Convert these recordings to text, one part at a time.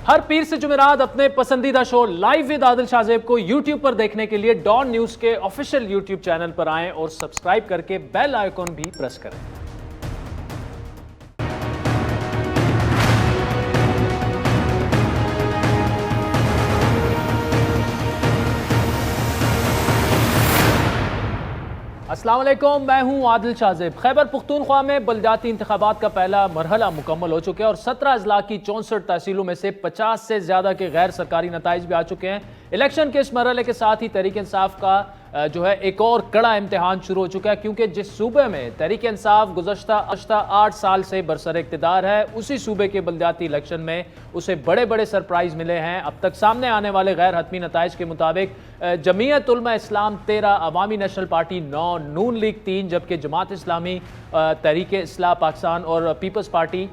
ہر پیر سے جمعرات اپنے پسندیدہ شو لائیو ود عادل شاہ زیب کو یوٹیوب پر دیکھنے کے لیے ڈان نیوز کے آفیشیل یوٹیوب چینل پر آئیں اور سبسکرائب کر کے بیل آئیکن بھی پریس کریں۔ السلام علیکم، میں ہوں عادل شاہ زیب۔ خیبر پختونخوا میں بلدیاتی انتخابات کا پہلا مرحلہ مکمل ہو چکے ہیں اور 17 اضلاع کی 64 تحصیلوں میں سے 50 سے زیادہ کے غیر سرکاری نتائج بھی آ چکے ہیں۔ الیکشن کے اس مرحلے کے ساتھ ہی تحریک انصاف کا ایک اور کڑا امتحان شروع ہو چکا ہے، کیونکہ جس صوبے میں تحریک انصاف گزشتہ 8 سال سے برسر اقتدار ہے، اسی صوبے کے بلدیاتی الیکشن میں اسے بڑے بڑے سرپرائز ملے ہیں۔ اب تک سامنے آنے والے غیر حتمی نتائج کے مطابق جمعیت علماء اسلام 13، عوامی نیشنل پارٹی 9، نون لیگ 3، جبکہ جماعت اسلامی، تحریک اصلاح پاکستان اور پیپلز پارٹی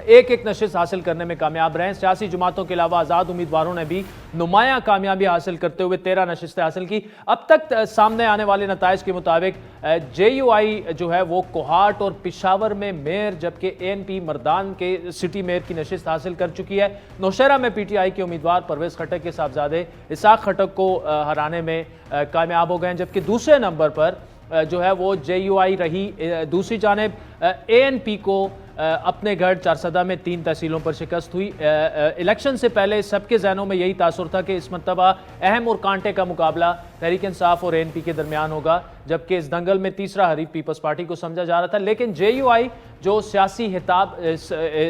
ایک نشست حاصل کرنے میں کامیاب رہے ہیں۔ سیاسی جماعتوں کے علاوہ آزاد امیدواروں نے بھی نمایاں کامیابی حاصل کرتے ہوئے 13 نشستیں حاصل کی۔ اب تک سامنے آنے والے نتائج کے مطابق جے یو آئی وہ کوہاٹ اور پشاور میں میئر، جبکہ اے این پی مردان کے سٹی میئر کی نشست حاصل کر چکی ہے۔ نوشہرہ میں پی ٹی آئی کے امیدوار پرویز خٹک کے صاحبزادے اسحاق خٹک کو ہرانے میں کامیاب ہو گئے ہیں، جبکہ دوسرے نمبر پر وہ جے یو آئی رہی۔ دوسری جانب اے این پی کو اپنے گڑھ چارسدہ میں 3 تحصیلوں پر شکست ہوئی۔ الیکشن سے پہلے سب کے ذہنوں میں یہی تاثر تھا کہ اس مرتبہ اہم اور کانٹے کا مقابلہ تحریک انصاف اور اے این پی کے درمیان ہوگا، جبکہ اس دنگل میں تیسرا حریف پیپلز پارٹی کو سمجھا جا رہا تھا۔ لیکن جے یو آئی جو سیاسی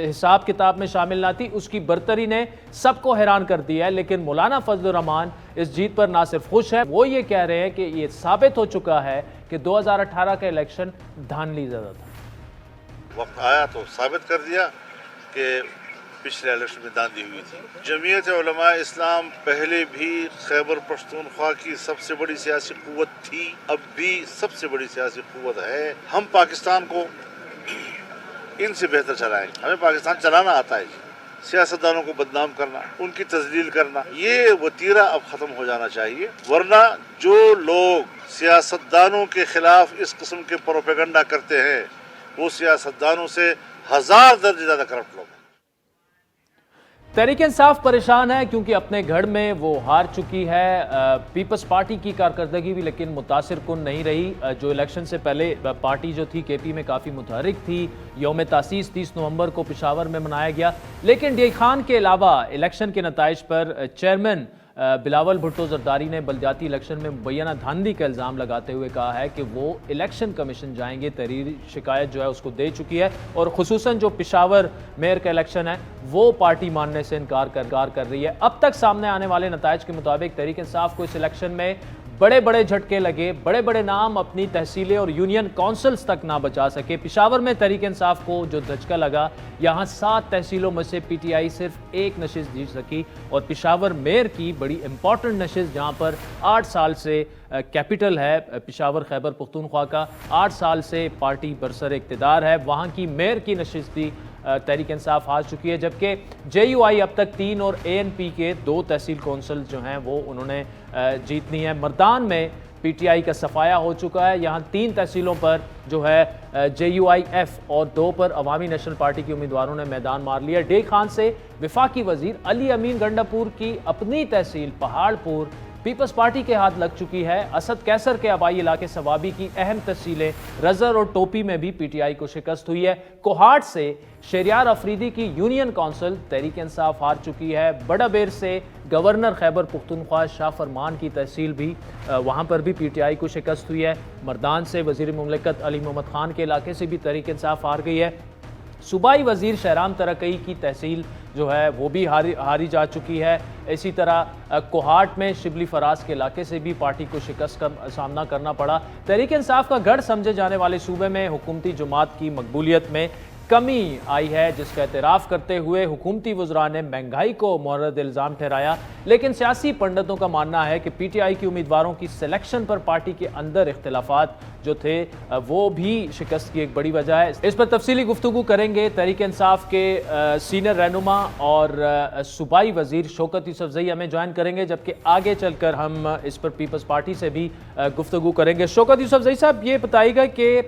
حساب کتاب میں شامل نہ تھی، اس کی برتری نے سب کو حیران کر دیا ہے۔ لیکن مولانا فضل الرحمان اس جیت پر نہ صرف خوش ہے، وہ یہ کہہ رہے ہیں کہ یہ ثابت ہو چکا ہے کہ 2018 کا الیکشن دھاندلی زدہ تھا۔ وقت آیا تو ثابت کر دیا کہ پچھلے الیکشن میں دھاندلی ہوئی تھی۔ جمعیت علماء اسلام پہلے بھی خیبر پختونخوا کی سب سے بڑی سیاسی قوت تھی، اب بھی سب سے بڑی سیاسی قوت ہے۔ ہم پاکستان کو ان سے بہتر چلائیں گے۔ ہمیں پاکستان چلانا آتا ہے، سیاستدانوں کو بدنام کرنا، ان کی تذلیل کرنا، یہ وتیرہ اب ختم ہو جانا چاہیے، ورنہ جو لوگ سیاستدانوں کے خلاف اس قسم کے پروپیگنڈا کرتے ہیں وہ سیاستدانوں سے 1000 درجے زیادہ کرپٹ لوگ ہیں۔ تحریک انصاف پریشان ہے کیونکہ اپنے گھر میں وہ ہار چکی ہے۔ پیپلز پارٹی کی کارکردگی بھی لیکن متاثر کن نہیں رہی۔ جو الیکشن سے پہلے پارٹی جو تھی کے پی میں کافی متحرک تھی، یوم تاسیس 30 نومبر کو پشاور میں منایا گیا، لیکن ڈی خان کے علاوہ الیکشن کے نتائج پر چیئرمین بلاول بھٹو زرداری نے بلدیاتی الیکشن میں مبینہ دھاندلی کا الزام لگاتے ہوئے کہا ہے کہ وہ الیکشن کمیشن جائیں گے۔ تحریری شکایت اس کو دے چکی ہے، اور خصوصاً جو پشاور میئر کا الیکشن ہے وہ پارٹی ماننے سے انکار کر رہی ہے۔ اب تک سامنے آنے والے نتائج کے مطابق تحریک انصاف کو اس الیکشن میں بڑے جھٹکے لگے، بڑے نام اپنی تحصیلیں اور یونین کونسلز تک نہ بچا سکے۔ پشاور میں تحریک انصاف کو جو دھچکا لگا، یہاں 7 تحصیلوں میں سے پی ٹی آئی صرف 1 نشست جیت سکی، اور پشاور میئر کی بڑی امپورٹنٹ نشست جہاں پر 8 سال سے کیپٹل ہے پشاور خیبر پختونخوا کا، 8 سال سے پارٹی برسر اقتدار ہے، وہاں کی میئر کی نشست بھی تحریک انصاف ہار چکی ہے، جبکہ جے یو آئی اب تک 3 اور اے این پی کے 2 تحصیل کونسل وہ انہوں نے جیتنی ہے۔ مردان میں پی ٹی آئی کا صفایا ہو چکا ہے، یہاں 3 تحصیلوں پر جے یو آئی ایف اور 2 پر عوامی نیشنل پارٹی کے امیدواروں نے میدان مار لیا۔ ڈے خان سے وفاقی وزیر علی امین گنڈا پور کی اپنی تحصیل پہاڑ پور پیپلز پارٹی کے ہاتھ لگ چکی ہے۔ اسد کیسر کے آبائی علاقے سوابی کی اہم تحصیلیں رزر اور ٹوپی میں بھی پی ٹی آئی کو شکست ہوئی ہے۔ کوہاٹ سے شہریار افریدی کی یونین کونسل تحریک انصاف ہار چکی ہے۔ بڑا بیر سے گورنر خیبر پختونخوا شاہ فرمان کی تحصیل بھی وہاں پر بھی پی ٹی آئی کو شکست ہوئی ہے۔ مردان سے وزیر مملکت علی محمد خان کے علاقے سے بھی تحریک انصاف ہار گئی ہے۔ صوبائی وزیر شہرام ترقی کی تحصیل وہ بھی ہاری جا چکی ہے۔ اسی طرح کوہاٹ میں شبلی فراز کے علاقے سے بھی پارٹی کو شکست کا سامنا کرنا پڑا۔ تحریک انصاف کا گڑھ سمجھے جانے والے صوبے میں حکومتی جماعت کی مقبولیت میں کمی آئی ہے، جس کا اعتراف کرتے ہوئے حکومتی وزراء نے مہنگائی کو مورد الزام ٹھہرایا، لیکن سیاسی پنڈتوں کا ماننا ہے کہ پی ٹی آئی کی امیدواروں کی سلیکشن پر پارٹی کے اندر اختلافات تھے وہ بھی شکست کی ایک بڑی وجہ ہے۔ اس پر تفصیلی گفتگو کریں گے تحریک انصاف کے سینئر رہنما اور صوبائی وزیر شوکت یوسف زئی ہمیں جوائن کریں گے، جبکہ آگے چل کر ہم اس پر پیپلز پارٹی سے بھی گفتگو کریں گے۔ شوکت یوسف زئی صاحب، یہ بتائیے گا کہ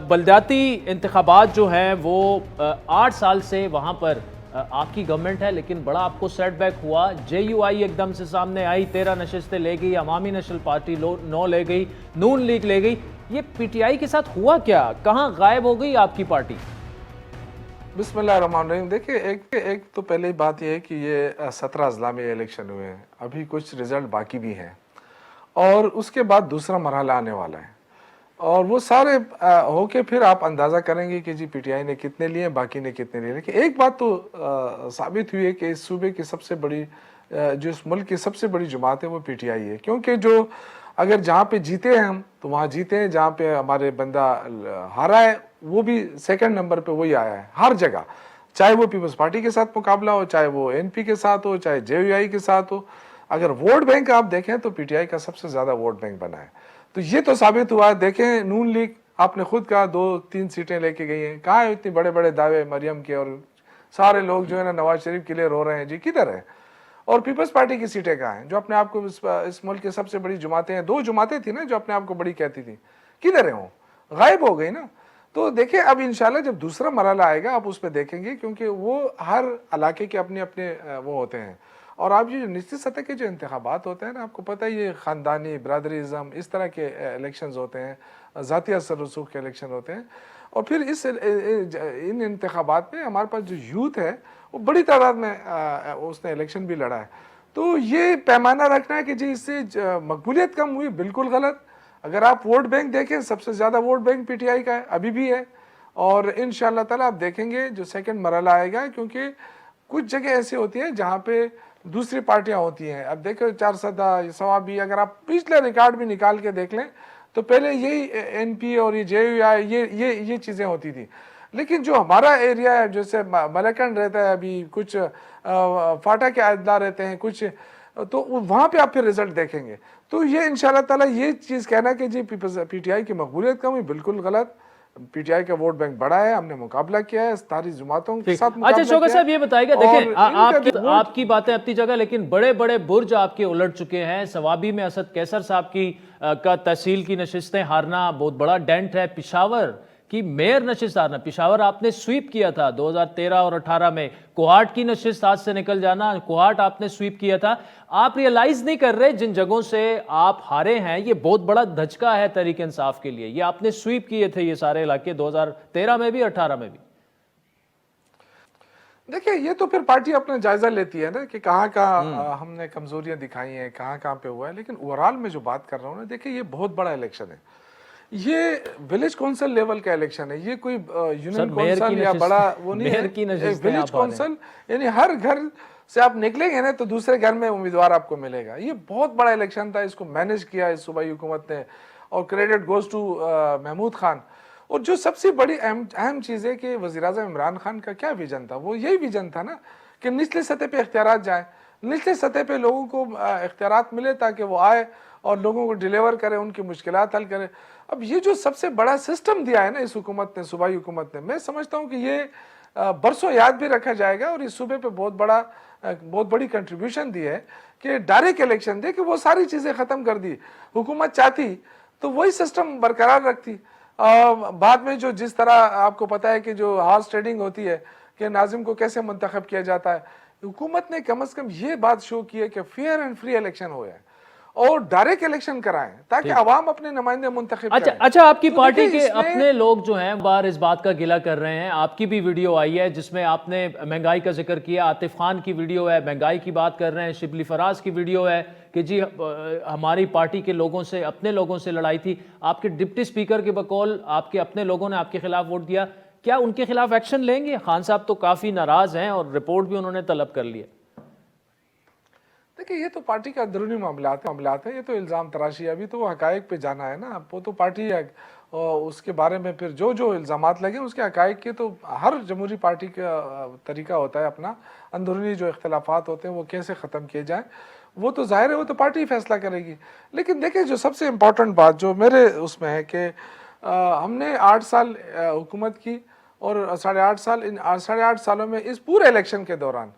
بلدیاتی انتخابات وہ 8 سال سے وہاں پر آپ کی گورنمنٹ ہے لیکن بڑا آپ کو سیٹ بیک ہوا. JUI ایک دم سے سامنے آئی, 13 نشستیں لے گئی, عوامی نیشنل پارٹی 9 لے گئی, نون لیگ لے گئی. یہ PTI کے ساتھ ہوا کیا؟ کہاں غائب ہو گئی آپ کی پارٹی؟ بسم اللہ الرحمن الرحیم. دیکھیں ایک تو پہلے بات یہ ہے کہ یہ 17 اضلاع میں الیکشن ہوئے ہیں, ابھی کچھ رزلٹ باقی بھی ہیں, اور اس کے بعد دوسرا مرحلہ آنے والا ہے, اور وہ سارے ہو کے پھر آپ اندازہ کریں گے کہ جی PTI نے کتنے لیے, باقی نے کتنے لیے. لیکن ایک بات تو ثابت ہوئی ہے کہ اس صوبے کی سب سے بڑی, جو اس ملک کی سب سے بڑی جماعت ہے وہ PTI ہے, کیونکہ جو اگر جہاں پہ جیتے ہیں ہم تو وہاں جیتے ہیں, جہاں پہ ہمارے بندہ ہارا ہے وہ بھی سیکنڈ نمبر پہ وہی آیا ہے ہر جگہ, چاہے وہ پیپلز پارٹی کے ساتھ مقابلہ ہو, چاہے وہ NP کے ساتھ ہو, چاہے JUI کے ساتھ ہو. اگر ووٹ بینک آپ دیکھیں تو PTI کا سب سے زیادہ ووٹ بینک بنا ہے. تو یہ تو ثابت ہوا ہے. دیکھیں نون لیگ آپ نے خود کہا 2-3 سیٹیں لے کے گئی ہیں, کہاں ہے اتنے بڑے بڑے دعوے مریم کے, اور سارے لوگ جو ہے نا نواز شریف کے لیے رو رہے ہیں, جی کدھر ہیں؟ اور پیپلز پارٹی کی سیٹیں کہاں ہیں جو اپنے آپ کو اس ملک کی سب سے بڑی جماعتیں ہیں, 2 جماعتیں تھیں نا جو اپنے آپ کو بڑی کہتی تھیں, کدھر ہیں وہ؟ غائب ہو گئی نا. تو دیکھیں اب انشاءاللہ جب دوسرا مرحلہ آئے گا آپ اس پہ دیکھیں گے, کیونکہ وہ ہر علاقے کے اپنے اپنے وہ ہوتے ہیں. اور آپ یہ جو نچلی سطح کے جو انتخابات ہوتے ہیں نا, آپ کو پتہ ہے یہ خاندانی برادریزم اس طرح کے الیکشنز ہوتے ہیں, ذاتی اثر رسوخ کے الیکشن ہوتے ہیں. اور پھر ان انتخابات میں ہمارے پاس جو یوتھ ہے وہ بڑی تعداد میں اس نے الیکشن بھی لڑا ہے. تو یہ پیمانہ رکھنا ہے کہ جی اس سے مقبولیت کم ہوئی, بالکل غلط. اگر آپ ووٹ بینک دیکھیں سب سے زیادہ ووٹ بینک PTI کا ہے, ابھی بھی ہے, اور انشاءاللہ تعالیٰ آپ دیکھیں گے جو سیکنڈ مرحلہ آئے گا, کیونکہ کچھ جگہ ایسی ہوتی ہیں جہاں پہ دوسری پارٹیاں ہوتی ہیں. اب دیکھو 400 ثوابی, اگر آپ پچھلے ریکارڈ بھی نکال کے دیکھ لیں تو پہلے یہی NP اور یہ JUI یہ چیزیں ہوتی تھی. لیکن جو ہمارا ایریا ہے, جیسے ملکنڈ رہتا ہے, ابھی کچھ فاٹا کے اضلاع رہتے ہیں کچھ, تو وہاں پہ آپ پھر رزلٹ دیکھیں گے. تو یہ انشاءاللہ تعالیٰ یہ چیز کہنا کہ جی PTI کی مقبولیت کم ہوئی, بالکل غلط. PTI کا ووٹ بینک بڑا ہے, ہم نے مقابلہ کیا ہے ساری جماعتوں کے ساتھ مقابلہ کیا ہے. اچھا شوکت صاحب یہ بتائیے گا, دیکھیں آپ کی باتیں اپنی جگہ, لیکن بڑے بڑے برج آپ کے الٹ چکے ہیں. ثوابی میں اسد کیسر صاحب کا تحصیل کی نشستیں ہارنا بہت بڑا ڈینٹ ہے. پشاور کی میئر نشست ہارنا, پشاور آپ نے سویپ کیا تھا 2013 اور 18 میں. کوہاٹ کی نشست ہاتھ سے نکل جانا, کوہاٹ آپ نے سویپ کیا تھا. آپ ریئلائز نہیں کر رہے جن جگہوں سے آپ ہارے ہیں یہ بہت بڑا دھچکا ہے تحریک انصاف کے لیے. یہ آپ نے سویپ کیے تھے یہ سارے علاقے 2013 میں بھی 18 میں بھی. دیکھیں یہ تو پھر پارٹی اپنا جائزہ لیتی ہے نا کہ کہاں کہاں ہم نے کمزوریاں دکھائی ہیں, کہاں کہاں پہ ہوا ہے. لیکن اوورال میں جو بات کر رہا ہوں نا, دیکھیں یہ بہت بڑا الیکشن ہے, یہ ولیج کونسل لیول کا الیکشن ہے, یہ کوئی یونین کونسل یا بڑا وہ نہیں ہے. ولیج کونسل یعنی ہر گھر سے آپ نکلیں گے نا تو دوسرے گھر میں امیدوار آپ کو ملے گا. یہ بہت بڑا الیکشن تھا, اس کو مینیج کیا اس صوبائی حکومت نے, اور credit goes to Mahmood Khan. اور جو سب سے بڑی اہم چیز ہے کہ وزیراعظم عمران خان کا کیا ویژن تھا, وہ یہی ویژن تھا نا کہ نچلے سطح پہ اختیارات جائیں, نچلے سطح پہ لوگوں کو اختیارات ملے تاکہ وہ آئے اور لوگوں کو ڈیلیور کرے, ان کی مشکلات حل کرے. اب یہ جو سب سے بڑا سسٹم دیا ہے نا اس حکومت نے, صوبائی حکومت نے, میں سمجھتا ہوں کہ یہ برسوں یاد بھی رکھا جائے گا. اور اس صوبے پہ بہت بڑی کنٹریبیوشن دی ہے کہ ڈائریکٹ الیکشن دے, کہ وہ ساری چیزیں ختم کر دی. حکومت چاہتی تو وہی سسٹم برقرار رکھتی. بعد میں جو جس طرح آپ کو پتا ہے کہ جو ہارس ٹریڈنگ ہوتی ہے کہ ناظم کو کیسے منتخب کیا جاتا ہے, حکومت نے کم از کم یہ بات شو کی ہے کہ فیئر اینڈ فری الیکشن ہوئے ہیں اور ڈائریکٹ الیکشن کرائیں تاکہ عوام اپنے نمائندے منتخب کریں. اچھا آپ کی پارٹی کے اپنے لوگ جو ہیں بار اس بات کا گلہ کر رہے ہیں. آپ کی بھی ویڈیو آئی ہے جس میں آپ نے مہنگائی کا ذکر کیا, عاطف خان کی ویڈیو ہے مہنگائی کی بات کر رہے ہیں, شبلی فراز کی ویڈیو ہے کہ جی ہماری پارٹی کے لوگوں سے, اپنے لوگوں سے لڑائی تھی. آپ کے ڈپٹی سپیکر کے بقول آپ کے اپنے لوگوں نے آپ کے خلاف ووٹ دیا, کیا ان کے خلاف ایکشن لیں گے؟ خان صاحب تو کافی ناراض ہیں اور رپورٹ بھی انہوں نے طلب کر لی ہے. دیکھیں یہ تو پارٹی کا اندرونی معاملات ہیں, یہ تو الزام تراشی ہے. ابھی تو وہ حقائق پہ جانا ہے نا, وہ تو پارٹی ہے, اس کے بارے میں پھر جو الزامات لگے اس کے حقائق کے, تو ہر جمہوری پارٹی کا طریقہ ہوتا ہے اپنا, اندرونی جو اختلافات ہوتے ہیں وہ کیسے ختم کیے جائیں, وہ تو ظاہر ہے وہ تو پارٹی فیصلہ کرے گی. لیکن دیکھیں جو سب سے امپورٹنٹ بات جو میرے اس میں ہے کہ ہم نے 8 سال حکومت کی, اور 8.5 سالوں میں اس پورے الیکشن کے دوران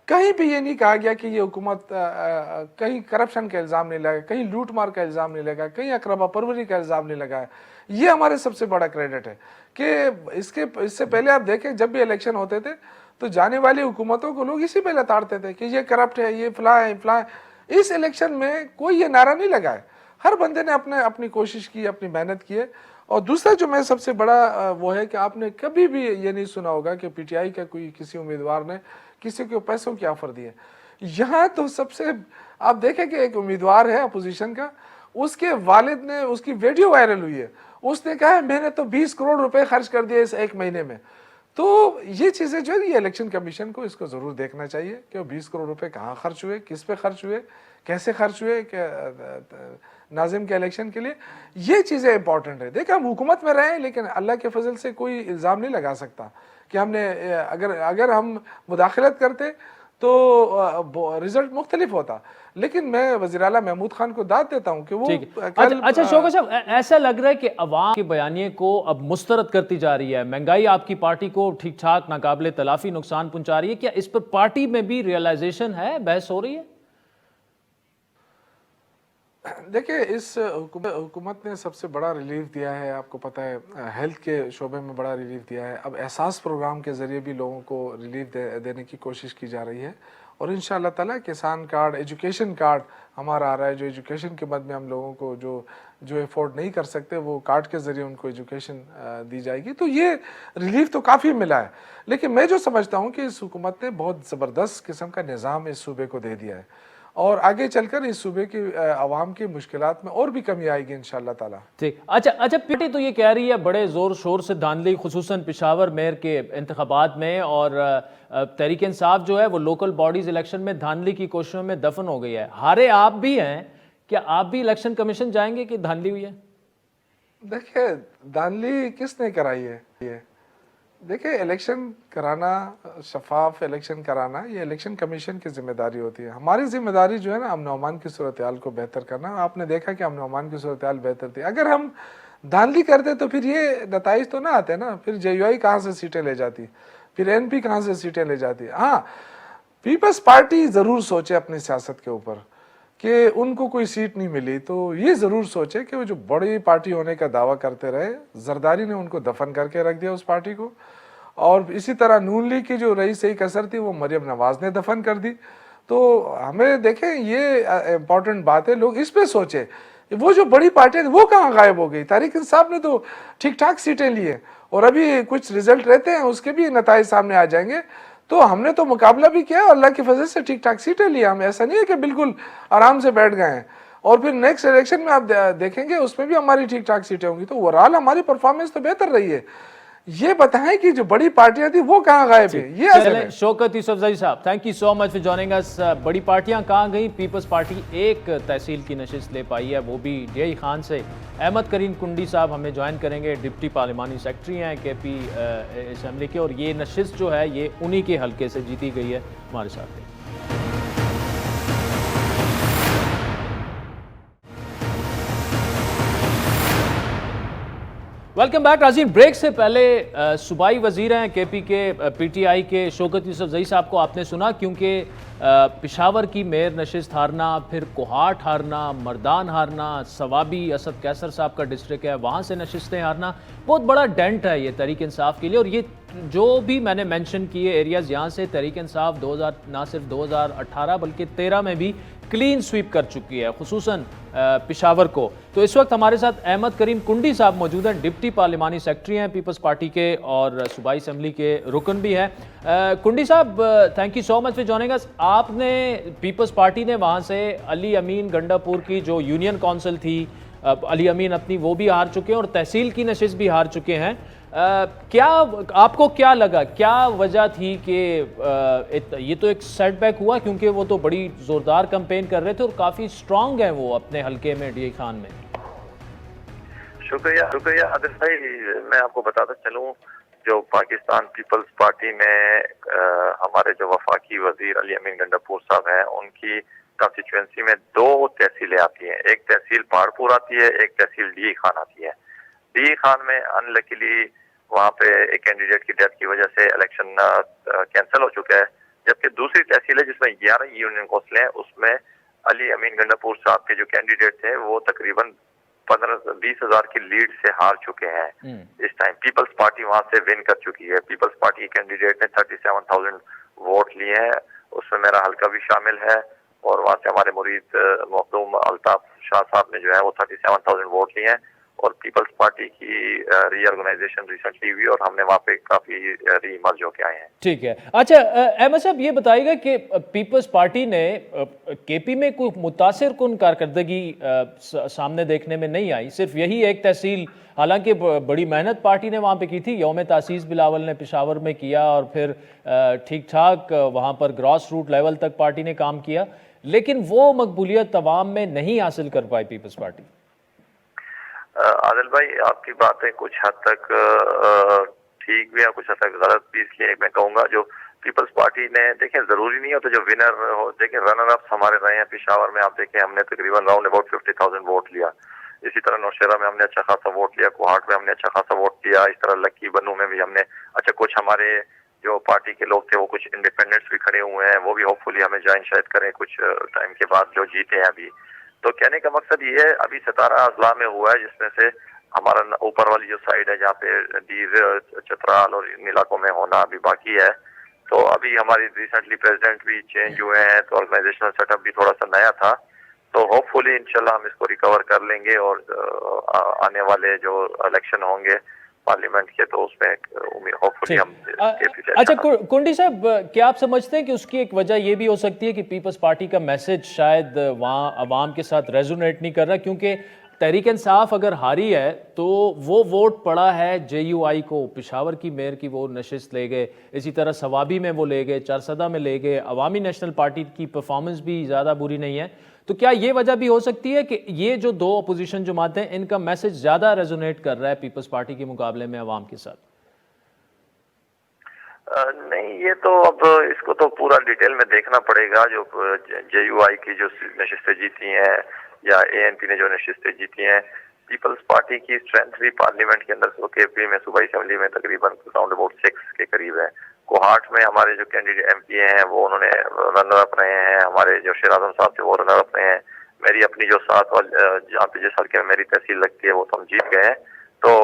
کہیں بھی یہ نہیں کہا گیا کہ یہ حکومت کہیں کرپشن کا الزام نہیں لگا, کہیں لوٹ مار کا الزام نہیں لگا, کہیں اقربا پروری کا الزام نہیں لگا ہے. یہ ہمارے سب سے بڑا کریڈٹ ہے کہ اس سے پہلے آپ دیکھیں جب بھی الیکشن ہوتے تھے تو جانے والی حکومتوں کو لوگ اسی پہ لتاڑتے تھے کہ یہ کرپٹ ہے, یہ فلاں ہے فلاں ہے. اس الیکشن میں کوئی یہ نعرہ نہیں لگا ہے, ہر بندے نے اپنی کوشش کی, اپنی محنت کی ہے. اور دوسرا جو میں سب سے بڑا وہ ہے کہ آپ نے کبھی بھی یہ نہیں سنا ہوگا کہ پی ٹی آئی کا کوئی کسی امیدوار نے کسی کو پیسوں کی آفر دی ہے. یہاں تو سب سے آپ دیکھیں کہ ایک امیدوار ہے اپوزیشن کا, اس کے والد نے, اس کی ویڈیو وائرل ہوئی ہے, اس نے کہا ہے میں نے تو 20 کروڑ روپے خرچ کر دیے اس ایک مہینے میں. تو یہ چیزیں جو ہے یہ الیکشن کمیشن کو اس کو ضرور دیکھنا چاہیے کہ وہ 20 کروڑ روپے کہاں خرچ ہوئے, کس پہ خرچ ہوئے, کیسے خرچ ہوئے کہ ناظم کے الیکشن کے لیے. یہ چیزیں امپورٹنٹ ہے. دیکھیں ہم حکومت میں رہیں لیکن اللہ کے فضل سے کوئی الزام نہیں لگا سکتا کہ ہم نے اگر ہم مداخلت کرتے تو رزلٹ مختلف ہوتا. لیکن میں وزیر اعلیٰ محمود خان کو داد دیتا ہوں کہ وہ اچھا شوکت صاحب, ایسا لگ رہا ہے کہ عوام کے بیانیے کو اب مسترد کرتی جا رہی ہے. مہنگائی آپ کی پارٹی کو ٹھیک ٹھاک ناقابل تلافی نقصان پہنچا رہی ہے. کیا اس پر پارٹی میں بھی ریئلائزیشن ہے, بحث ہو رہی ہے؟ دیکھیں اس حکومت نے سب سے بڑا ریلیف دیا ہے, آپ کو پتہ ہے ہیلتھ کے شعبے میں بڑا ریلیف دیا ہے. اب احساس پروگرام کے ذریعے بھی لوگوں کو ریلیف دینے کی کوشش کی جا رہی ہے. اور انشاءاللہ تعالیٰ کسان کارڈ, ایجوکیشن کارڈ ہمارا آ رہا ہے, جو ایجوکیشن کے مد میں ہم لوگوں کو جو افورڈ نہیں کر سکتے وہ کارڈ کے ذریعے ان کو ایجوکیشن دی جائے گی. تو یہ ریلیف تو کافی ملا ہے. لیکن میں جو سمجھتا ہوں کہ اس حکومت نے بہت زبردست قسم کا نظام اس صوبے کو دے دیا ہے, اور آگے چل کر اس صوبے کی عوام کی مشکلات میں اور بھی کمی آئے گی انشاءاللہ تعالیٰ. ٹھیک. اچھا پیٹی تو یہ کہہ رہی ہے بڑے زور شور سے دھاندلی, خصوصاً پشاور میئر کے انتخابات میں, اور تحریک انصاف جو ہے وہ لوکل باڈیز الیکشن میں دھاندلی کی کوششوں میں دفن ہو گئی ہے. ہارے آپ بھی ہیں, کیا آپ بھی الیکشن کمیشن جائیں گے کہ دھاندلی ہوئی ہے؟ دیکھیں دھاندلی کس نے کرائی ہے؟ دیکھیں الیکشن کرانا, شفاف الیکشن کرانا, یہ الیکشن کمیشن کی ذمہ داری ہوتی ہے. ہماری ذمہ داری جو ہے نا امن و امان کی صورتحال کو بہتر کرنا. آپ نے دیکھا کہ امن و امان کی صورتحال بہتر تھی. اگر ہم دھاندلی کرتے تو پھر یہ نتائج تو نہ آتے نا. پھر جے یو آئی کہاں سے سیٹیں لے جاتی, پھر این پی کہاں سے سیٹیں لے جاتی. ہاں پیپلز پارٹی ضرور سوچے اپنی سیاست کے اوپر کہ ان کو کوئی سیٹ نہیں ملی, تو یہ ضرور سوچے کہ وہ جو بڑی پارٹی ہونے کا دعویٰ کرتے رہے, زرداری نے ان کو دفن کر کے رکھ دیا اس پارٹی کو. اور اسی طرح نون لیگ کی جو رئیس کثر تھی وہ مریم نواز نے دفن کر دی. تو ہمیں دیکھیں یہ امپورٹنٹ بات ہے, لوگ اس پہ سوچے. وہ جو بڑی پارٹی وہ کہاں غائب ہو گئی؟ تحریک انصاف نے تو ٹھیک ٹھاک سیٹیں لی ہیں, اور ابھی کچھ رزلٹ رہتے ہیں اس کے بھی نتائج سامنے آ جائیں گے. تو ہم نے تو مقابلہ بھی کیا, اللہ کی فضل سے ٹھیک ٹھاک سیٹیں لی. ہم ایسا نہیں ہے کہ بالکل آرام سے بیٹھ گئے ہیں. اور پھر نیکسٹ الیکشن میں آپ دیکھیں گے اس میں بھی ہماری ٹھیک ٹھاک سیٹیں ہوں گی. تو اوورآل ہماری پرفارمنس تو بہتر رہی ہے. یہ بتائیں کہ جو بڑی پارٹیاں تھیں وہ کہاں غائب ہیں. یہ اصل ہے. Shaukat Yousafzai Sahib, thank you so much for joining us. بڑی پارٹیاں کہاں گئیں؟ پیپلز پارٹی ایک تحصیل کی نشست لے پائی ہے, وہ بھی ڈی آئی خان سے. احمد کریم کنڈی صاحب ہمیں جوائن کریں گے, ڈپٹی پارلیمانی سیکرٹری ہیں کے پی اسمبلی کے, اور یہ نشست جو ہے یہ انہی کے حلقے سے جیتی گئی ہے. ہمارے ساتھ ویلکم بیک. ناظرین, بریک سے پہلے صوبائی وزیر ہیں کے پی کے پی ٹی آئی کے شوکت یوسفزئی صاحب کو آپ نے سنا, کیونکہ پشاور کی میئر نشست ہارنا, پھر کوہاٹ ہارنا, مردان ہارنا, سوابی اسد کیسر صاحب کا ڈسٹرکٹ ہے وہاں سے نشستیں ہارنا بہت بڑا ڈینٹ ہے یہ تحریک انصاف کے لیے. اور یہ جو بھی میں نے مینشن کیے ایریاز, یہاں سے تحریک انصاف نہ صرف 2018 بلکہ 13 میں بھی کلین سویپ کر چکی ہے, خصوصاً پشاور کو. تو اس وقت ہمارے ساتھ احمد کریم کنڈی صاحب موجود ہیں, ڈپٹی پارلیمانی سیکرٹری ہیں پیپلز پارٹی کے اور صوبائی اسمبلی کے رکن بھی ہیں. Kundi Sahib, thank you so much for joining us. آپ نے پیپلز پارٹی نے وہاں سے علی امین گنڈا پور کی جو یونین کونسل تھی, علی امین اپنی وہ بھی ہار چکے ہیں, اور تحصیل کی نشست بھی ہار چکے ہیں. کیا آپ کو کیا لگا, کیا وجہ تھی کہ یہ تو ایک سیٹ بیک ہوا, کیونکہ وہ تو بڑی زوردار کمپین کر رہے تھے اور کافی سٹرونگ ہیں وہ اپنے حلقے میں ڈی آئی خان میں. شکریہ عادل بھائی. میں آپ کو بتاتا چلوں, جو پاکستان پیپلز پارٹی میں ہمارے جو وفاقی وزیر علی امین گنڈا پور صاحب ہیں, ان کی کانسٹیچوئنسی میں 2 تحصیلیں آتی ہیں. ایک تحصیل پہاڑپور آتی ہے, ایک تحصیل ڈی آئی خان آتی ہے. ڈی آئی خان میں انلکیلی وہاں پہ ایک کینڈیڈیٹ کی ڈیتھ کی وجہ سے الیکشن کینسل ہو چکا ہے, جبکہ دوسری تحصیل ہے جس میں 11 یونین کونسلیں ہیں, اس میں علی امین گنڈا پور صاحب کے جو کینڈیڈیٹ تھے وہ تقریباً 15-20 ہزار کی لیڈ سے ہار چکے ہیں اس ٹائم. پیپلز پارٹی وہاں سے ون کر چکی ہے. پیپلز پارٹی کے کینڈیڈیٹ نے 37,000 ووٹ لیے ہیں, اس میں میرا حلقہ بھی شامل ہے, اور وہاں سے ہمارے مرید مخدوم الطاف شاہ صاحب نے جو ہے وہ 37,000 ووٹ لیے ہیں. اور پیپلز پارٹی کی ری آرگنائزیشن ریسنٹلی ہوئی اور ہم نے وہاں پہ کافی ری ایمرج ہو کے آئے ہیں. ٹھیک ہے. اچھا احمد صاحب یہ بتائیے گا کہ پیپلز پارٹی نے کے پی میں کوئی متاثر کن کارکردگی سامنے دیکھنے میں نہیں آئی, صرف یہی ایک تحصیل, حالانکہ بڑی محنت پارٹی نے وہاں پہ کی تھی. یوم تاسیس بلاول نے پشاور میں کیا اور پھر ٹھیک ٹھاک وہاں پر گراس روٹ لیول تک پارٹی نے کام کیا, لیکن وہ مقبولیت عوام میں نہیں حاصل کر پائی پیپلز پارٹی. عادل بھائی آپ کی باتیں کچھ حد تک ٹھیک بھی ہیں, کچھ حد تک غلط بھی. اس لیے میں کہوں گا جو پیپلز پارٹی نے, دیکھیں ضروری نہیں ہوتا جو ونر ہو, دیکھیں رنر اپس ہمارے رہے ہیں. پشاور میں آپ دیکھیں ہم نے تقریباً راؤنڈ اباؤٹ 50,000 ووٹ لیا. اسی طرح نوشہرہ میں ہم نے اچھا خاصا ووٹ لیا, کوہاٹ میں ہم نے اچھا خاصا ووٹ لیا. اس طرح لکی بنو میں بھی ہم نے اچھا, کچھ ہمارے جو پارٹی کے لوگ تھے وہ کچھ انڈیپینڈنٹس بھی کھڑے ہوئے ہیں, وہ بھی ہوپ فلی ہمیں جوائن شاید کریں کچھ ٹائم کے بعد جو جیتے ہیں ابھی. تو کہنے کا مقصد یہ ہے ابھی 17 اضلاع میں ہوا ہے, جس میں سے ہمارا اوپر والی جو سائڈ ہے جہاں پہ ڈیر چترال اور ان علاقوں میں ہونا ابھی باقی ہے. تو ابھی ہماری ریسنٹلی پریزیڈنٹ بھی چینج ہوئے ہیں, تو آرگنائزیشنل سیٹ اپ بھی تھوڑا سا نیا تھا. تو ہوپ فلی انشاءاللہ ہم اس کو ریکور کر لیں گے, اور آنے والے جو الیکشن ہوں گے پارلیمنٹ کے تو اس میں ہوپ فلی ہم. اچھا کنڈی صاحب, کیا آپ سمجھتے ہیں کہ اس کی ایک وجہ یہ بھی ہو سکتی ہے کہ پیپلز پارٹی کا میسج شاید وہاں عوام کے ساتھ ریزونیٹ نہیں کر رہا, کیونکہ تحریک انصاف اگر ہاری ہے تو وہ ووٹ پڑا ہے جے یو آئی کو, پشاور کی میئر کی وہ نشست لے گئے, اسی طرح سوابی میں وہ لے گئے, چارسدہ میں لے گئے, عوامی نیشنل پارٹی کی پرفارمنس بھی زیادہ بری نہیں ہے. تو کیا یہ وجہ بھی ہو سکتی ہے کہ یہ جو دو اپوزیشن جماعتیں ہیں ان کا میسج زیادہ ریزونیٹ کر رہا ہے پیپلز پارٹی کے مقابلے میں عوام کے ساتھ؟ نہیں, یہ تو اب اس کو تو پورا ڈیٹیل میں دیکھنا پڑے گا. جو جے یو آئی کی جو نشستیں جیتی ہیں یا اے این پی نے جو نشستیں جیتی ہیں, پیپلز پارٹی کی اسٹرینتھ بھی پارلیمنٹ کے اندر کے پی میں صوبائی اسمبلی میں تقریباً راؤنڈ اباؤٹ 6 کے قریب ہے. کوہاٹ میں ہمارے جو کینڈیڈیٹ ایم پی ہیں وہ انہوں نے رنر اپ رہے ہیں, ہمارے جو شیر اعظم صاحب تھے وہ رنر اپ رہے ہیں. میری اپنی جو جہاں پہ جس حلقے میں میری تحصیل لگتی ہے وہ تو ہم جیت گئے ہیں. تو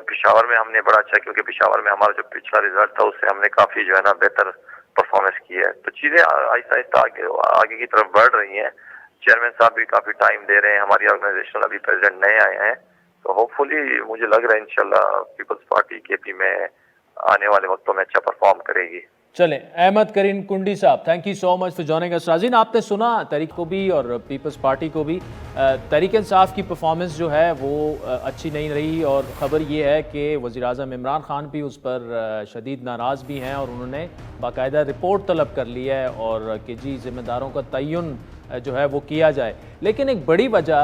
پشاور میں ہم نے بڑا اچھا, کیونکہ پشاور میں ہمارا جو پچھلا رزلٹ تھا اس سے ہم نے کافی جو ہے نا بہتر پرفارمنس کی ہے. تو چیزیں آہستہ آہستہ آگے کی طرف بڑھ رہی ہیں. چیئرمین صاحب بھی کافی ٹائم دے رہے ہیں, ہماری آرگنائزیشن ابھی پریزیڈنٹ نئے آئے ہیں. تو ہوپ فلی مجھے لگ رہا ہے انشاءاللہ پیپلز پارٹی کے پی میں آنے والے وقتوں میں اچھا پرفارم کرے گی. چلیں, Ahmad Karim Kundi Sahib, thank you so much for joining us. ناظرین آپ نے سنا تحریک کو بھی اور پیپلز پارٹی کو بھی, تحریک انصاف کی پرفارمنس جو ہے وہ اچھی نہیں رہی, اور خبر یہ ہے کہ وزیر اعظم عمران خان بھی اس پر شدید ناراض بھی ہیں, اور انہوں نے باقاعدہ رپورٹ طلب کر لی ہے اور کہ جی ذمہ داروں کا تعین جو ہے وہ کیا جائے. لیکن ایک بڑی وجہ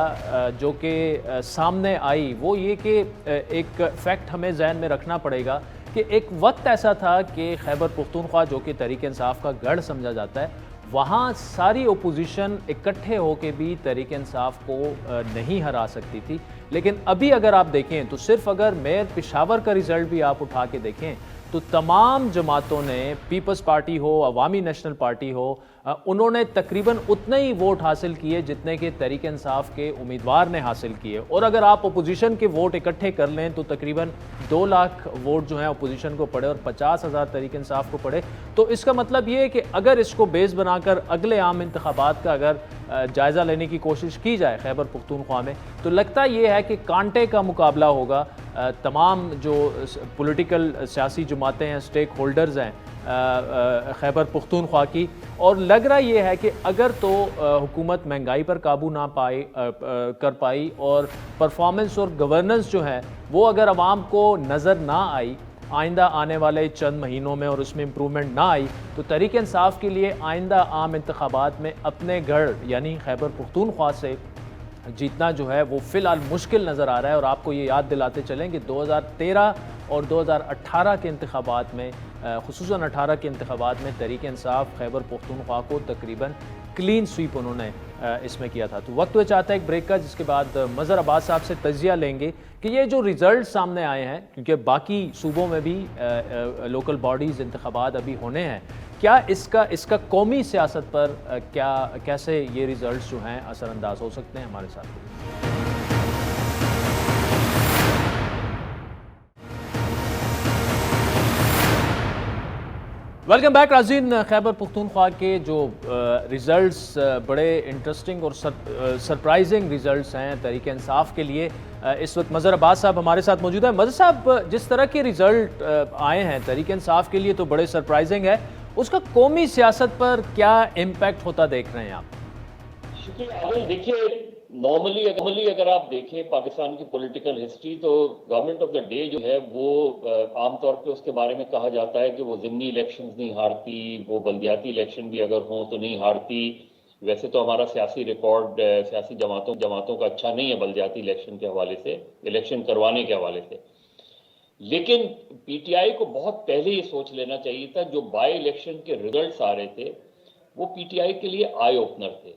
جو کہ سامنے آئی وہ یہ کہ ایک فیکٹ ہمیں ذہن میں رکھنا پڑے گا کہ ایک وقت ایسا تھا کہ خیبر پختونخوا جو کہ تحریک انصاف کا گڑھ سمجھا جاتا ہے, وہاں ساری اپوزیشن اکٹھے ہو کے بھی تحریک انصاف کو نہیں ہرا سکتی تھی. لیکن ابھی اگر آپ دیکھیں تو صرف اگر میئر پشاور کا رزلٹ بھی آپ اٹھا کے دیکھیں تو تمام جماعتوں نے, پیپلز پارٹی ہو, عوامی نیشنل پارٹی ہو, انہوں نے تقریباً اتنے ہی ووٹ حاصل کیے جتنے کہ تحریک انصاف کے امیدوار نے حاصل کیے. اور اگر آپ اپوزیشن کے ووٹ اکٹھے کر لیں تو تقریباً 2 لاکھ ووٹ جو ہیں اپوزیشن کو پڑے اور 50,000 تحریک انصاف کو پڑے. تو اس کا مطلب یہ ہے کہ اگر اس کو بیس بنا کر اگلے عام انتخابات کا اگر جائزہ لینے کی کوشش کی جائے خیبر پختونخوا میں, تو لگتا یہ ہے کہ کانٹے کا مقابلہ ہوگا. تمام جو پولیٹیکل سیاسی جماعتیں ہیں, سٹیک ہولڈرز ہیں خیبر پختونخوا کی, اور لگ رہا یہ ہے کہ اگر تو حکومت مہنگائی پر قابو نہ کر پائی اور پرفارمنس اور گورننس جو ہے وہ اگر عوام کو نظر نہ آئی آئندہ آنے والے چند مہینوں میں اور اس میں امپرومنٹ نہ آئی, تو تحریک انصاف کے لیے آئندہ عام انتخابات میں اپنے گڑھ یعنی خیبر پختونخوا سے جیتنا جو ہے وہ فی الحال مشکل نظر آ رہا ہے. اور آپ کو یہ یاد دلاتے چلیں کہ 2013 اور 2018 کے انتخابات میں, خصوصاً 18 کے انتخابات میں تحریک انصاف خیبر پختونخوا کو تقریباً کلین سویپ انہوں نے اس میں کیا تھا. تو وقت ہو چاہتا ہے ایک بریک کا, جس کے بعد مظہر عباس صاحب سے تجزیہ لیں گے کہ یہ جو ریزلٹ سامنے آئے ہیں, کیونکہ باقی صوبوں میں بھی لوکل باڈیز انتخابات ابھی ہونے ہیں, کیا اس کا قومی سیاست پر کیسے یہ ریزلٹس جو ہیں اثر انداز ہو سکتے ہیں. ہمارے ساتھ ویلکم بیک ناظرین. خیبر پختونخوا کے جو ریزلٹس بڑے انٹرسٹنگ اور سرپرائزنگ ریزلٹس ہیں تحریک انصاف کے لیے. اس وقت مظہر عباس صاحب ہمارے ساتھ موجود ہیں. مظہر صاحب, جس طرح کے ریزلٹ آئے ہیں تحریک انصاف کے لیے تو بڑے سرپرائزنگ ہے, اس کا قومی سیاست پر کیا امپیکٹ ہوتا دیکھ رہے ہیں آپ؟ شکریہ. دیکھیے, نارملی اگر آپ دیکھیں پاکستان کی پولیٹیکل ہسٹری, تو گورنمنٹ آف دا ڈے جو ہے وہ عام طور پہ اس کے بارے میں کہا جاتا ہے کہ وہ ضمنی الیکشنز نہیں ہارتی, وہ بلدیاتی الیکشن بھی اگر ہوں تو نہیں ہارتی. ویسے تو ہمارا سیاسی ریکارڈ سیاسی جماعتوں کا اچھا نہیں ہے بلدیاتی الیکشن کے حوالے سے, الیکشن کروانے کے حوالے سے. لیکن پی ٹی آئی کو بہت پہلے یہ سوچ لینا چاہیے تھا. جو بائی الیکشن کے ریزلٹس آ رہے تھے وہ پی ٹی آئی کے لیے آئی اوپنر تھے.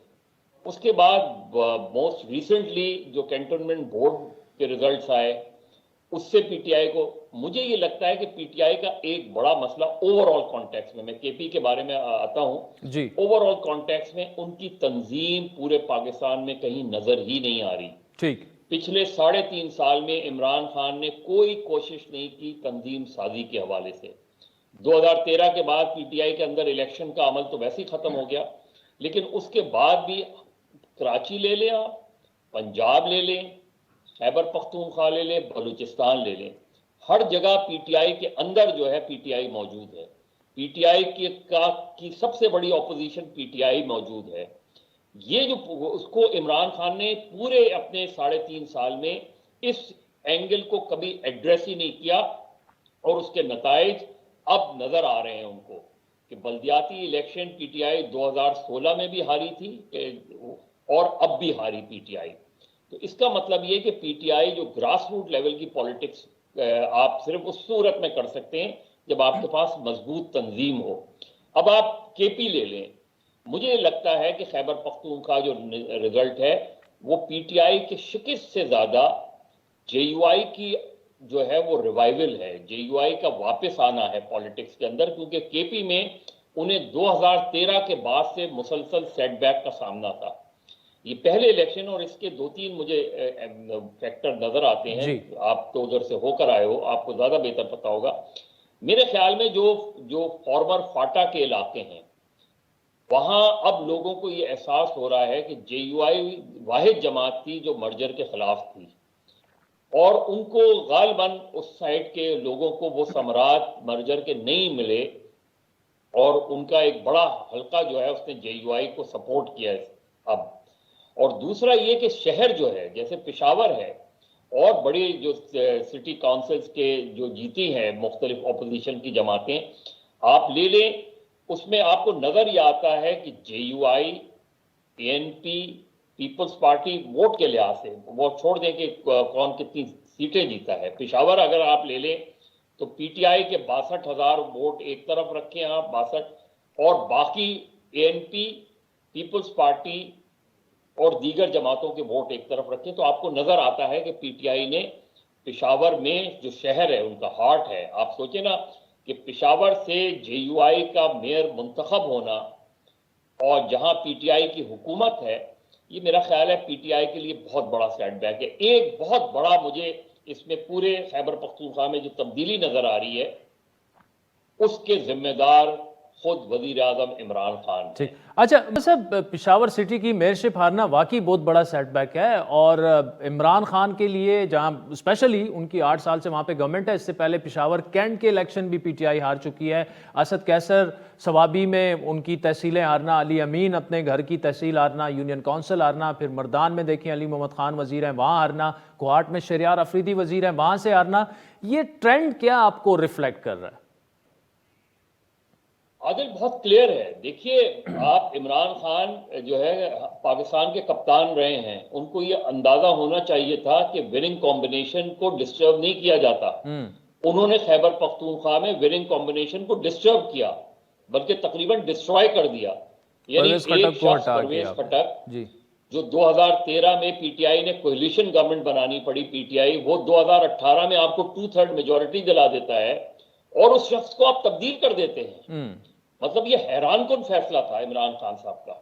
اس کے بعد موسٹ ریسنٹلی جو کینٹونمنٹ بورڈ کے ریزلٹس آئے, اس سے پی ٹی آئی کو, مجھے یہ لگتا ہے کہ پی ٹی آئی کا ایک بڑا مسئلہ اوور آل کانٹیکس میں کے پی کے بارے میں آتا ہوں جی. اوور آل کانٹیکس میں ان کی تنظیم پورے پاکستان میں کہیں نظر ہی نہیں آ رہی. ٹھیک. پچھلے 3.5 سال میں عمران خان نے کوئی کوشش نہیں کی تنظیم سازی کے حوالے سے. 2013 کے بعد پی ٹی آئی کے اندر الیکشن کا عمل تو ویسے ہی ختم ہو گیا, لیکن اس کے بعد بھی کراچی لے لیں, آپ پنجاب لے لیں, خیبر پختونخوا لے لیں, بلوچستان لے لیں, ہر جگہ پی ٹی آئی کے اندر جو ہے پی ٹی آئی موجود ہے. پی ٹی آئی کی سب سے بڑی اپوزیشن پی ٹی آئی موجود ہے. یہ جو اس کو عمران خان نے پورے اپنے 3.5 سال میں اس اینگل کو کبھی ایڈریس ہی نہیں کیا, اور اس کے نتائج اب نظر آ رہے ہیں ان کو کہ بلدیاتی الیکشن پی ٹی آئی 2016 میں بھی ہاری تھی اور اب بھی ہاری پی ٹی آئی. تو اس کا مطلب یہ کہ پی ٹی آئی جو گراس روٹ لیول کی پالیٹکس آپ صرف اس صورت میں کر سکتے ہیں جب آپ کے پاس مضبوط تنظیم ہو. اب آپ کے پی لے لیں, مجھے لگتا ہے کہ خیبر پختونخوا جو رزلٹ ہے وہ پی ٹی آئی کے شکست سے زیادہ جے یو آئی کی جو ہے وہ ریوائول ہے, جے یو آئی کا واپس آنا ہے پالیٹکس کے اندر, کیونکہ کے پی میں انہیں 2013 کے بعد سے مسلسل سیٹ بیک کا سامنا تھا. یہ پہلے الیکشن, اور اس کے 2-3 مجھے فیکٹر نظر آتے ہیں. آپ تو ادھر سے ہو کر آئے ہو, آپ کو زیادہ بہتر پتا ہوگا. میرے خیال میں جو فارمر فاٹا کے علاقے ہیں وہاں اب لوگوں کو یہ احساس ہو رہا ہے کہ جے یو آئی واحد جماعت تھی جو مرجر کے خلاف تھی, اور ان کو غالباً اس سائڈ کے لوگوں کو وہ ثمرات مرجر کے نہیں ملے, اور ان کا ایک بڑا حلقہ جو ہے اس نے جے یو آئی کو سپورٹ کیا ہے اب. اور دوسرا یہ کہ شہر جو ہے جیسے پشاور ہے اور بڑی جو سٹی کونسلز کے جو جیتی ہیں مختلف اپوزیشن کی جماعتیں آپ لے لیں, اس میں آپ کو نظر یہ آتا ہے کہ J U I, A N P, Peoples Party vote کے لحاظ سے, وہ چھوڑ دیں کہ کون کتنی سیٹیں جیتا ہے, پشاور اگر آپ لے لیں تو پی ٹی آئی کے 62,000 ووٹ ایک طرف رکھیں آپ 62, اور باقی اے این پی, پیپلز پارٹی اور دیگر جماعتوں کے ووٹ ایک طرف رکھیں, تو آپ کو نظر آتا ہے کہ پی ٹی آئی نے پشاور میں جو شہر ہے ان کا ہارٹ ہے, آپ سوچیں نا کہ پشاور سے جے یو آئی کا میئر منتخب ہونا اور جہاں پی ٹی آئی کی حکومت ہے, یہ میرا خیال ہے پی ٹی آئی کے لیے بہت بڑا سیٹ بیک ہے. ایک بہت بڑا مجھے اس میں پورے خیبر پختونخوا میں جو تبدیلی نظر آ رہی ہے اس کے ذمہ دار خود وزیر اعظم عمران خان. ٹھیک. اچھا صاحب, پشاور سٹی کی میئرشپ ہارنا واقعی بہت بڑا سیٹ بیک ہے, اور عمران خان کے لیے جہاں اسپیشلی ان کی 8 سال سے وہاں پہ گورنمنٹ ہے, اس سے پہلے پشاور کینٹ کے الیکشن بھی پی ٹی آئی ہار چکی ہے. اسد کیسر ثوابی میں ان کی تحصیلیں ہارنا, علی امین اپنے گھر کی تحصیل ہارنا, یونین کونسل ہارنا, پھر مردان میں دیکھیں علی محمد خان وزیر ہیں وہاں ہارنا, کوہاٹ میں شہریار افریدی وزیر ہیں وہاں سے ہارنا. یہ ٹرینڈ کیا آپ کو ریفلیکٹ کر رہا ہے؟ عادل بہت کلیئر ہے. دیکھیے, آپ عمران خان جو ہے پاکستان کے کپتان رہے ہیں, ان کو یہ اندازہ ہونا چاہیے تھا کہ وننگ کمبینیشن کو ڈسٹرب نہیں کیا جاتا. انہوں نے خیبر پختونخوا میں وننگ کمبینیشن کو ڈسٹرب کیا, بلکہ تقریباً ڈسٹرائے کر دیا. یعنی ایک شخص پرویز خٹک جو 2013 میں پی ٹی آئی نے کولیشن گورنمنٹ بنانی پڑی پی ٹی آئی, وہ 2018 میں آپ کو 2/3 میجورٹی دلا دیتا ہے اور اس شخص کو آپ تبدیل کر دیتے ہیں. مطلب یہ حیران کن فیصلہ تھا عمران خان صاحب کا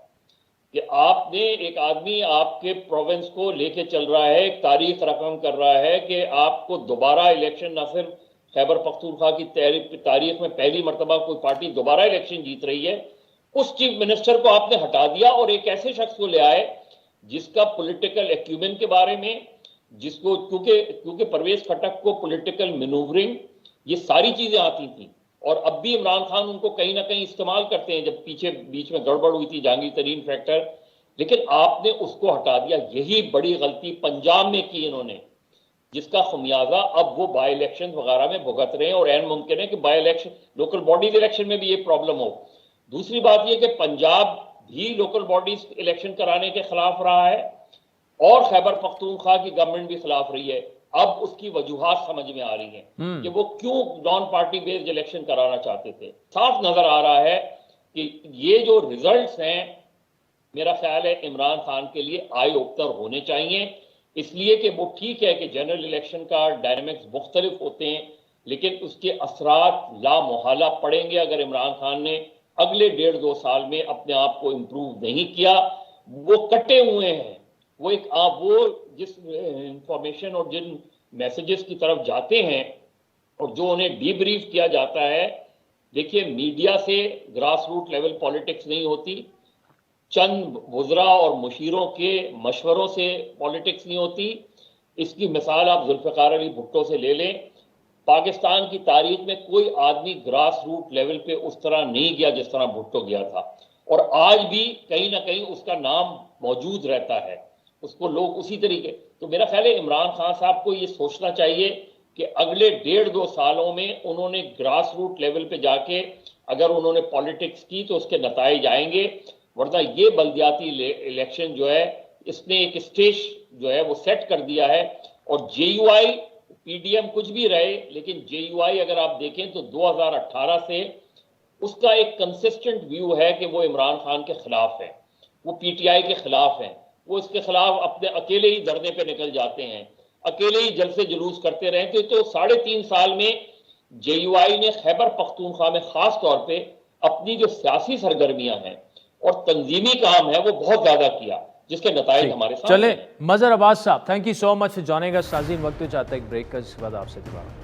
کہ آپ نے ایک آدمی آپ کے پروونس کو لے کے چل رہا ہے, ایک تاریخ رقم کر رہا ہے کہ آپ کو دوبارہ الیکشن نہ صرف خیبر پختونخوا کی تاریخ میں پہلی مرتبہ کوئی پارٹی دوبارہ الیکشن جیت رہی ہے، اس چیف منسٹر کو آپ نے ہٹا دیا اور ایک ایسے شخص کو لے آئے جس کا پولیٹیکل ایکیومن کے بارے میں، جس کو کیونکہ پرویز خٹک کو پولیٹیکل مینوورنگ یہ ساری چیزیں آتی تھیں، اور اب بھی عمران خان ان کو کہیں نہ کہیں استعمال کرتے ہیں، جب بیچ میں گڑبڑ ہوئی تھی جہانگیر ترین فیکٹر، لیکن آپ نے اس کو ہٹا دیا۔ یہی بڑی غلطی پنجاب میں کی انہوں نے، جس کا خمیازہ اب وہ بائی الیکشن وغیرہ میں بھگت رہے ہیں، اور عین ممکن ہے کہ by election local bodies election میں بھی یہ پرابلم ہو۔ دوسری بات یہ کہ پنجاب بھی لوکل باڈیز الیکشن کرانے کے خلاف رہا ہے اور خیبر پختونخوا کی گورنمنٹ بھی خلاف رہی ہے۔ اب اس کی وجوہات سمجھ میں آ رہی ہیں کہ وہ کیوں نان پارٹی بیسڈ الیکشن کرانا چاہتے تھے۔ صاف نظر آ رہا ہے کہ یہ جو ریزلٹس ہیں میرا خیال ہے عمران خان کے لیے آئی اوپنر ہونے چاہیے، اس لیے کہ وہ ٹھیک ہے کہ جنرل الیکشن کا ڈائنامکس مختلف ہوتے ہیں، لیکن اس کے اثرات لا محالہ پڑیں گے اگر عمران خان نے اگلے 1.5-2 سال میں اپنے آپ کو امپروو نہیں کیا۔ وہ کٹے ہوئے ہیں، وہ جس انفارمیشن اور جن میسیجز کی طرف جاتے ہیں اور جو انہیں ڈی بریف کیا جاتا ہے، دیکھیے میڈیا سے گراس روٹ لیول پالیٹکس نہیں ہوتی، چند وزراء اور مشیروں کے مشوروں سے پالیٹکس نہیں ہوتی۔ اس کی مثال آپ ذوالفقار علی بھٹو سے لے لیں، پاکستان کی تاریخ میں کوئی آدمی گراس روٹ لیول پہ اس طرح نہیں گیا جس طرح بھٹو گیا تھا، اور آج بھی کہیں نہ کہیں اس کا نام موجود رہتا ہے، اس کو لوگ اسی طریقے۔ تو میرا خیال ہے عمران خان صاحب کو یہ سوچنا چاہیے کہ اگلے 1.5-2 سالوں میں انہوں نے گراس روٹ لیول پہ جا کے اگر انہوں نے پالیٹکس کی تو اس کے نتائج آئیں گے، ورنہ یہ بلدیاتی الیکشن جو ہے اس نے ایک اسٹیج جو ہے وہ سیٹ کر دیا ہے۔ اور J U I P D M کچھ بھی رہے، لیکن جے یو آئی اگر آپ دیکھیں تو 2018 سے اس کا ایک کنسسٹنٹ ویو ہے کہ وہ عمران خان کے خلاف ہے، وہ پی ٹی آئی کے خلاف ہیں، وہ اس کے خلاف اپنے اکیلے ہی دھرنے پہ نکل جاتے ہیں، اکیلے ہی جلسے جلوس کرتے رہتے۔ تو 3.5 سال میں جے یو آئی نے خیبر پختونخوا میں خاص طور پہ اپنی جو سیاسی سرگرمیاں ہیں اور تنظیمی کام ہے وہ بہت زیادہ کیا، جس کے نتائج ہمارے سامنے چلے ہیں۔ مظہر عباس صاحب، تھینک یو سو مچ جانیں گا سازین، وقت چاہتا ہے ایک بریک کا، اس کے بعد آپ سے دوبارہ۔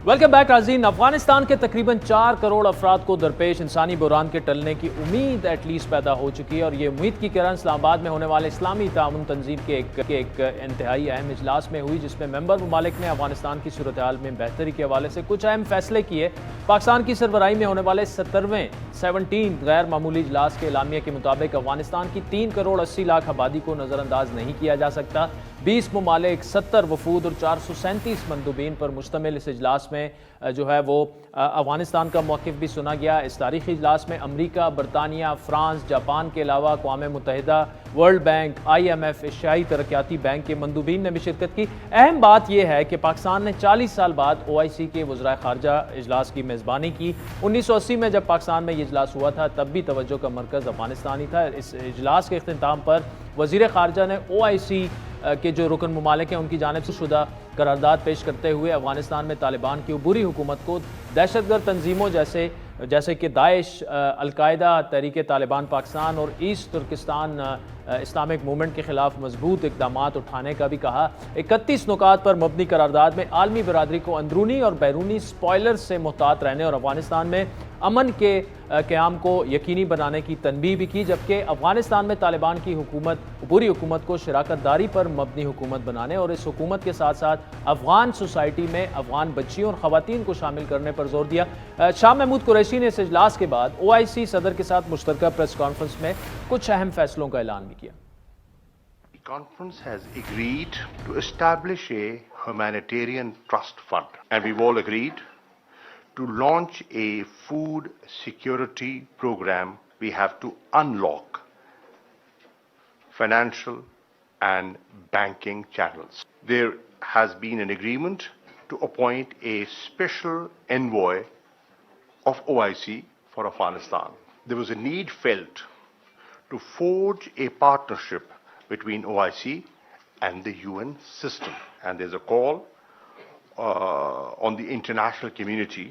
ویلکم بیک ناظرین۔ افغانستان کے تقریباً 4 کروڑ افراد کو درپیش انسانی بحران کے ٹلنے کی امید ایٹ لیسٹ پیدا ہو چکی ہے، اور یہ امید کی کرن اسلام آباد میں ہونے والے اسلامی تعاون تنظیم کے ایک انتہائی اہم اجلاس میں ہوئی، جس میں ممبر ممالک نے افغانستان کی صورتحال میں بہتری کے حوالے سے کچھ اہم فیصلے کیے۔ پاکستان کی سربراہی میں ہونے والے 17 غیر معمولی اجلاس کے اعلامیہ کے مطابق افغانستان کی 3 کروڑ 80 لاکھ آبادی کو نظر انداز نہیں کیا جا سکتا۔ 20 ممالک، 70 وفود اور 437 مندوبین پر مشتمل اس اجلاس میں جو ہے وہ افغانستان کا موقف بھی سنا گیا۔ اس تاریخی اجلاس میں امریکہ، برطانیہ، فرانس، جاپان کے علاوہ اقوام متحدہ، world bank, I M F, ایشیائی ترقیاتی بینک کے مندوبین نے بھی شرکت کی۔ اہم بات یہ ہے کہ پاکستان نے 40 سال بعد OIC کے وزراء خارجہ اجلاس کی میزبانی کی۔ 1980 میں جب پاکستان میں یہ اجلاس ہوا تھا تب بھی توجہ کا مرکز افغانستان ہی تھا۔ اس اجلاس کے اختتام پر وزیر خارجہ نے OIC کے جو رکن ممالک ہیں ان کی جانب سے شدہ قرارداد پیش کرتے ہوئے افغانستان میں طالبان کی عبوری حکومت کو دہشت گرد تنظیموں جیسے کہ داعش، القاعدہ، تحریک طالبان پاکستان اور ایسٹ ترکستان اسلامک موومنٹ کے خلاف مضبوط اقدامات اٹھانے کا بھی کہا۔ 31 نکات پر مبنی قرارداد میں عالمی برادری کو اندرونی اور بیرونی سپوائلرز سے محتاط رہنے اور افغانستان میں امن کے قیام کو یقینی بنانے کی تنبیہ بھی کی، جبکہ افغانستان میں طالبان کی عبوری حکومت کو شراکت داری پر مبنی حکومت بنانے اور اس حکومت کے ساتھ ساتھ افغان سوسائٹی میں افغان بچیوں اور خواتین کو شامل کرنے پر زور دیا۔ شاہ محمود قریشی نے اس اجلاس کے بعد OIC صدر کے ساتھ مشترکہ پریس کانفرنس میں کچھ اہم فیصلوں کا اعلان بھی کیا۔ The conference has agreed to establish a humanitarian trust fund, and we've all agreed to launch a food security program. We have to unlock financial and banking channels. There has been an agreement to appoint a special envoy of OIC for Afghanistan. There was a need felt to forge a partnership between OIC and the UN system. And there's a call on the international community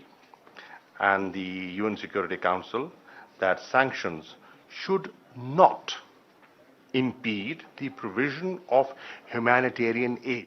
and the UN Security Council that sanctions should not impede the provision of humanitarian aid.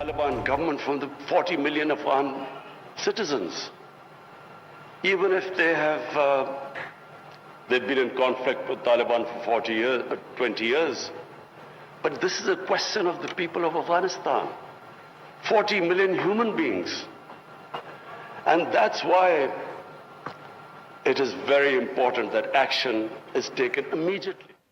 Taliban government from the 40 million Afghan citizens, even if they've been in conflict with Taliban for 40 years, 20 years. But this is a question of the people of Afghanistan. 40 million human beings. And that's why it is very important that action is taken immediately.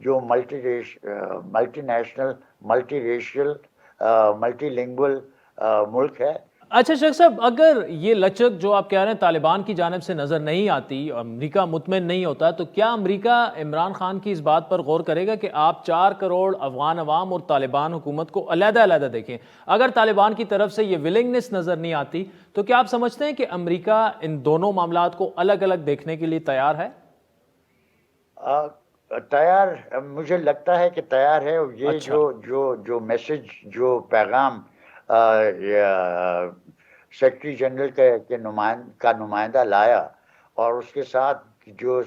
جو multi national multi racial multi lingual ملک ہے. اچھا شیخ صاحب، اگر یہ لچک جو آپ کہہ رہے ہیں طالبان کی جانب سے نظر نہیں آتی، امریکہ مطمئن نہیں ہوتا، تو کیا امریکہ عمران خان کی اس بات پر غور کرے گا کہ آپ 4 کروڑ افغان عوام اور طالبان حکومت کو علیحدہ علیحدہ دیکھیں؟ اگر طالبان کی طرف سے یہ ولنگنس نظر نہیں آتی تو کیا آپ سمجھتے ہیں کہ امریکہ ان دونوں معاملات کو الگ الگ دیکھنے کے لیے تیار ہے؟ تیار، مجھے لگتا ہے کہ تیار ہے. یہ جو میسج، جو پیغام سیکرٹری جنرل کا نمائندہ لایا، اور اس کے ساتھ جو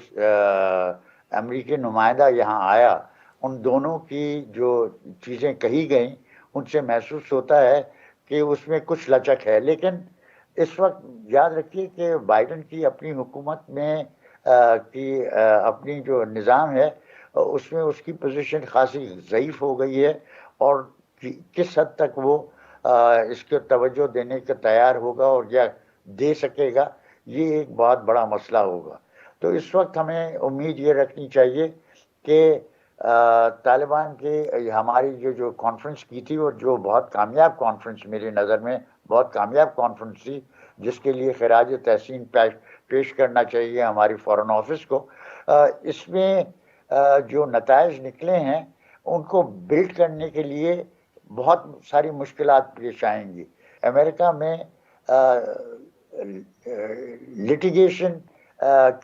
امریکی نمائندہ یہاں آیا، ان دونوں کی جو چیزیں کہی گئیں ان سے محسوس ہوتا ہے کہ اس میں کچھ لچک ہے. لیکن اس وقت یاد رکھیے کہ بائیڈن کی اپنی حکومت میں اپنی جو نظام ہے اس میں اس کی پوزیشن خاصی ضعیف ہو گئی ہے، اور کس حد تک وہ اس کے توجہ دینے کا تیار ہوگا اور یا دے سکے گا، یہ ایک بہت بڑا مسئلہ ہوگا. تو اس وقت ہمیں امید یہ رکھنی چاہیے کہ طالبان کے ہماری جو کانفرنس کی تھی، اور جو بہت کامیاب کانفرنس میری نظر میں بہت کامیاب کانفرنس تھی، جس کے لیے خراج تحسین پیش کرنا چاہیے ہماری فارن آفس کو. اس میں جو نتائج نکلے ہیں ان کو بلڈ کرنے کے لیے بہت ساری مشکلات پیش آئیں گی. امریکہ میں لٹیگیشن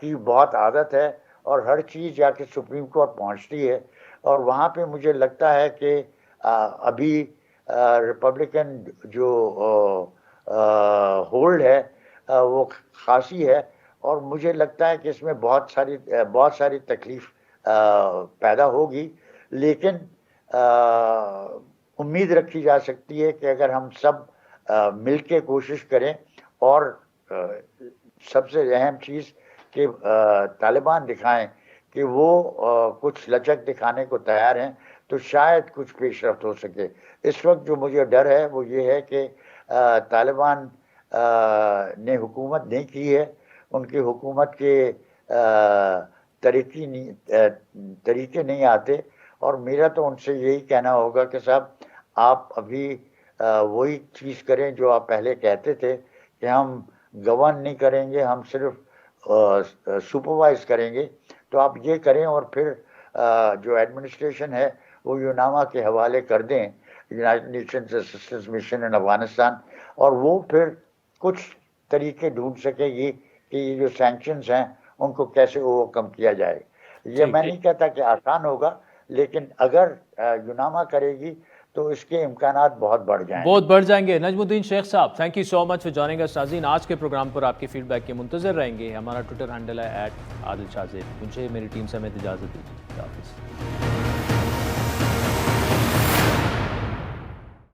کی بہت عادت ہے، اور ہر چیز جا کے سپریم کورٹ پہنچتی ہے، اور وہاں پہ مجھے لگتا ہے کہ ابھی ریپبلکن جو ہولڈ ہے وہ خاصی ہے، اور مجھے لگتا ہے کہ اس میں بہت ساری تکلیف پیدا ہوگی. لیکن امید رکھی جا سکتی ہے کہ اگر ہم سب مل کے کوشش کریں، اور سب سے اہم چیز کہ طالبان دکھائیں کہ وہ کچھ لچک دکھانے کو تیار ہیں، تو شاید کچھ پیش رفت ہو سکے. اس وقت جو مجھے ڈر ہے وہ یہ ہے کہ طالبان نے حکومت نہیں کی ہے، ان کی حکومت کے طریقے نہیں آتے، اور میرا تو ان سے یہی کہنا ہوگا کہ صاحب آپ ابھی وہی چیز کریں جو آپ پہلے کہتے تھے کہ ہم گورن نہیں کریں گے، ہم صرف سپروائز کریں گے. تو آپ یہ کریں، اور پھر جو ایڈمنسٹریشن ہے وہ یوناما کے حوالے کر دیں، یونائٹڈ نیشنز اسسٹنس مشن ان افغانستان، اور وہ پھر کچھ طریقے ڈھونڈ سکے گی کہ یہ جو سینکشنز ہیں ان کو کیسے اوور کم کیا جائے. یہ میں نہیں کہتا کہ آسان ہوگا، لیکن اگر یوناما کرے گی تو اس کے امکانات بہت بڑھ جائیں گے. نجم الدین Sheikh Sahib, thank you so much for joining us. ناظرین، آج کے پروگرام پر آپ کے فیڈ بیک کے منتظر رہیں گے. ہمارا ٹویٹر ہینڈل ہے @عادل شاہ زیب. مجھے میری ٹیم سے ہمیں اجازت دیجیے. خدا حافظ.